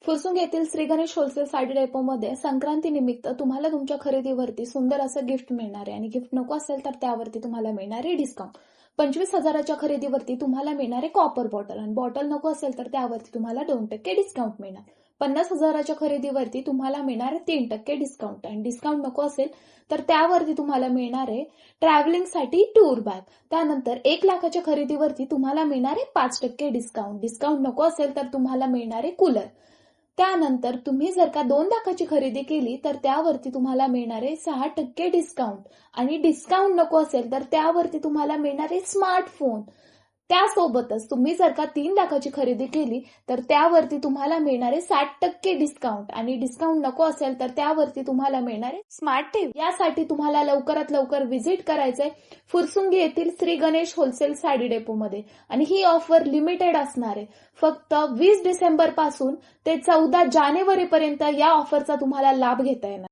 फुरसुंग येथील श्री गणेश होलसेल साडी डेपोमध्ये संक्रांती निमित्त तुम्हाला तुमच्या खरेदीवरती सुंदर असं गिफ्ट मिळणार आहे आणि गिफ्ट नको असेल तर त्यावरती तुम्हाला मिळणार आहे डिस्काउंट. 25,000च्या खरेदीवरती तुम्हाला मिळणार आहे कॉपर बॉटल आणि बॉटल नको असेल तर त्यावरती तुम्हाला 2% डिस्काउंट मिळणार. 50,000च्या खरेदीवरती तुम्हाला मिळणार आहे 3% डिस्काउंट आणि डिस्काउंट नको असेल तर त्यावरती तुम्हाला मिळणार आहे ट्रॅव्हलिंगसाठी टूर बॅग. त्यानंतर 1,00,000च्या खरेदीवरती तुम्हाला मिळणार आहे 5% डिस्काउंट. डिस्काउंट नको असेल तर तुम्हाला मिळणार आहे कूलर. त्यानंतर तुम्ही जर का 2,00,000ची खरेदी केली तर त्यावरती तुम्हाला मिळणार आहे 6% डिस्काउंट आणि डिस्काउंट नको असेल तर त्यावरती तुम्हाला मिळणार आहे स्मार्टफोन. त्यासोबतच तुम्ही जर का 3,00,000ची खरेदी केली तर त्यावरती तुम्हाला मिळणार आहे 60% डिस्काउंट आणि डिस्काउंट नको असेल तर त्यावरती तुम्हाला मिळणार आहे स्मार्ट टीव्ही. यासाठी तुम्हाला लवकरात लवकर व्हिजिट करायचंय फुरसुंगी येथील श्री गणेश होलसेल साडी डेपोमध्ये आणि ही ऑफर लिमिटेड असणार आहे. फक्त 20 डिसेंबर पासून ते 14 जानेवारी पर्यंत या ऑफरचा तुम्हाला लाभ घेता येणार.